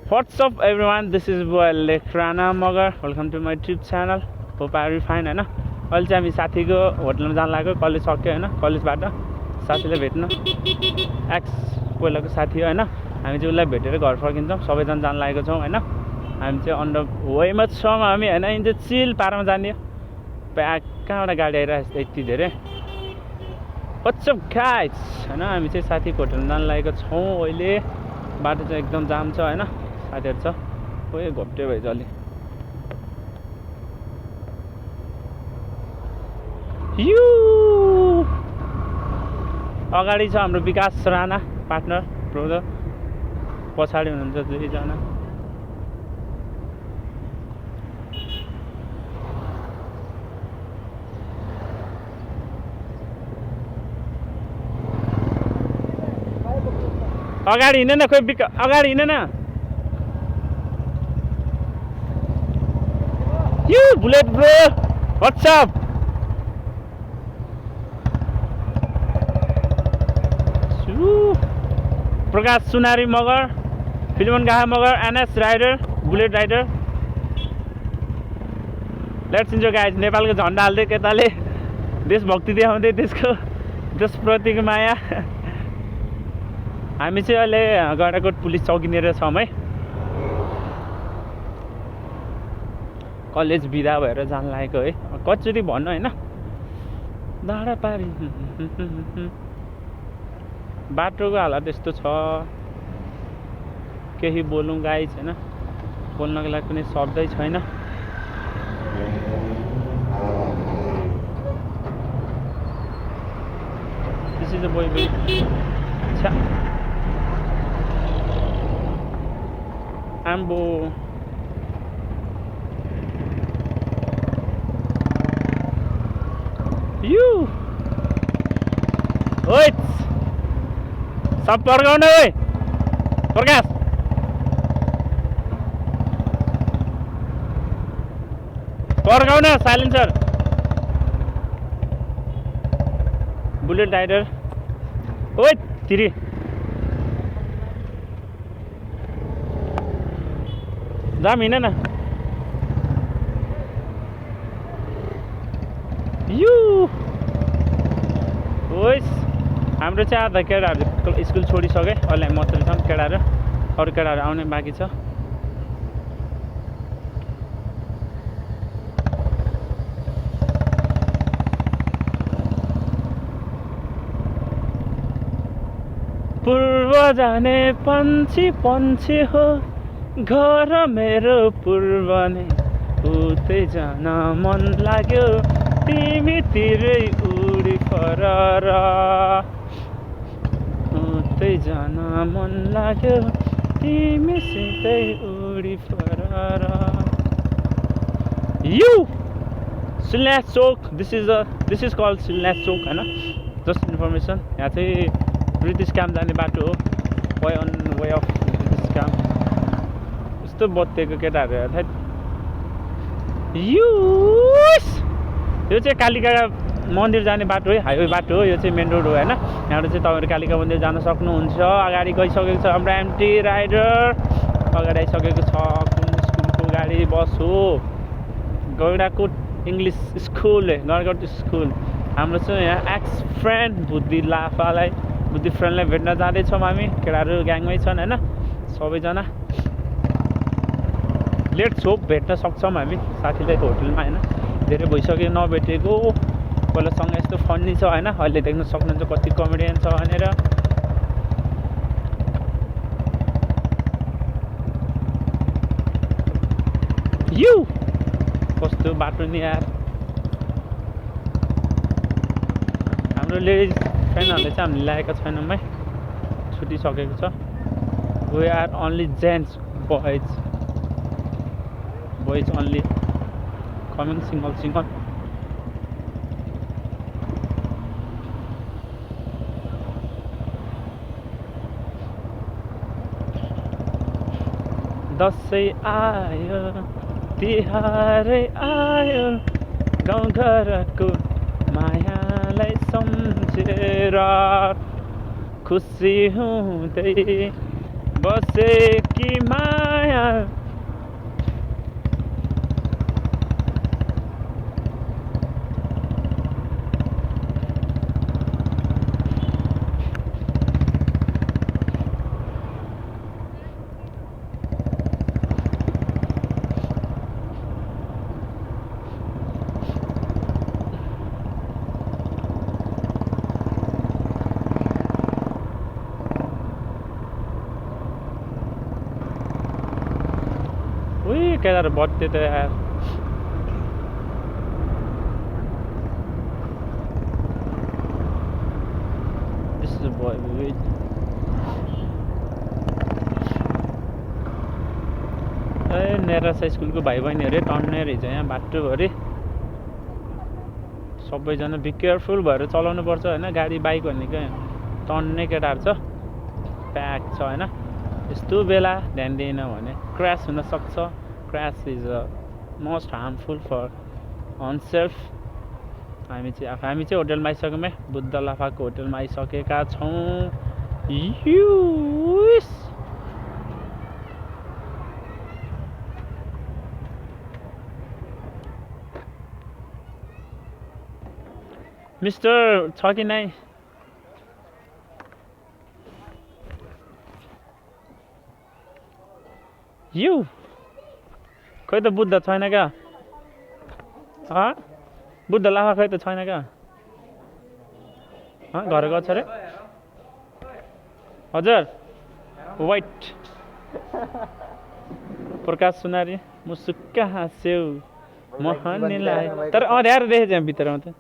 What's up everyone, this is boy Lekrana Magar. Welcome to my YouTube channel. Hope you are fine हैन. अहिले चाहिँ हामी साथीको होटलमा जान लाग्यो. कलेज सक्यो हैन. कलेजबाट साथीलाई भेट्न. एक्स पहिलाको साथी हो हैन. हामी चाहिँ उसलाई भेटेर घर फर्किन्छौँ. सबैजना जान लागेको छौँ हैन. हामी चाहिँ अन्डर वेमा छौँ हामी हैन. इन चाहिँ चिल पारामा जाने. कहाँबाट गाडी आइरहेको छ यति धेरै. What's up guys? हैन हामी चाहिँ साथीको होटलमा जान लागेको छौँ. अहिले बाटो चाहिँ एकदम जाम छ हैन. साथीहरु छ. ओए घोप्टे भएछ अलि. यू अगाडि छ हाम्रो विकास राणा पार्टनर ब्रदर. पछाडि हुनुहुन्छ दुईजना. अगाडि हिँड्न न खोइ अगाडि हिँड्न न. You bullet bro, what's up? Prakash Sunari Magar, फिल्मन गाहा Magar, NS rider, bullet rider. Let's enjoy guys. नेपालको झन्डा हाल्दै केटाले देशभक्ति देखाउँदै देशप्रतिको माया. हामी चाहिँ अहिले गडाकोट पुलिस चौकीनेर छौँ है. कलेज बिदा भएर जान लागेको है. कचोरी भन्नु हैन. डाँडा पारी बाटोको हालत यस्तो छ. केही बोलौँ गाइज हैन. बोल्नको लागि कुनै शब्दै छैन. This is a boy. Ambo. You. Oi. सब पर्गाउन ओइ. प्रकाश. पर्गाउन साइलेन्सर. Bullet rider. ओइ तिरी. जाम हिँड न. यू ओइस हाम्रो चाहिँ आधा केटाहरू स्कुल छोडिसके. अहिले हामी मात्रै छौँ केटाहरू. अरू केटाहरू आउने बाँकी छ. पूर्व जाने पन्छी पन्छी हो घर मेरो पूर्व नै. उतै जान मन लाग्यो तिमीतिरै उडी फरर. उतै जान मन लाग्यो तिमीसितै उडी फरर. यू Silnath Chowk. This is called Silnath Chowk हैन. Just information. यहाँ चाहिँ ब्रिटिस क्याम्प जाने बाटो हो. Way of British camp. यस्तो बत्तेको केटाहरू हेर्दा यो चाहिँ कालिका मन्दिर जाने बाटो है. हाइवे बाटो हो. यो चाहिँ मेन रोड हो हैन. यहाँबाट चाहिँ तपाईँहरू कालिका मन्दिर जान सक्नुहुन्छ. अगाडि गइसकेको छ हाम्रो एमटी राइडर. अगाडि आइसकेको छ. कुन स्कुलको गाडी बस हो. Gaindakot English school. Gaindakot school. हाम्रो चाहिँ यहाँ एक्स फ्रेन्ड बुद्धि लाफालाई बुद्धि फ्रेन्डलाई भेट्न जाँदैछौँ हामी. केटाहरू ग्याङमै छन् हैन सबैजना. लेट्स होप भेट्न सक्छौँ हामी साथीलाई होटलमा हैन. धेरै भइसक्यो नभेटेको. पहिलासँग यस्तो फन्नी छ हैन. अहिले देख्न सक्नुहुन्छ कति कमेडियन छ भनेर. यू कस्तो बाटो नि यार. हाम्रो लेडिज फ्रेन्डहरूले चाहिँ हामीले ल्याएका छैनौँ है. छुटिसकेको छ. We are only gents boys only coming single. Dashain आयो तिहारै आयो गाउँघरको मायालाई सम्झेर खुसी हुँदै बसेकी माया उही केटाहरू बत्ते त यार This is a boy wait ए नेरासा स्कुलको भाइ बहिनीहरू टन्ने रहेछ यहाँ बाटोभरि सबैजना बी केयरफुल भएर चलाउनु पर्छ होइन गाडी बाइक भनेको टन्ने केटाहरू छ प्याक छ होइन यस्तो बेला ध्यान दिएन भने क्रास हुनसक्छ cross is a most harmful for own self हामी चाहिँ होटलमा आइसक्यौँ बुद्ध लाफाको होटलमा आइसकेका छौँ मिस्टर छ कि नै यु खै त बुद्ध छैन क्या बुद्ध लाफा खै त छैन क्या घर गएको छ अरे हजुर वाइट प्रकाश सुनारी मुसुक्का हाँस्यौ मोहनीलाई तर अँध्यारो देखेँ त्यहाँ भित्रमा त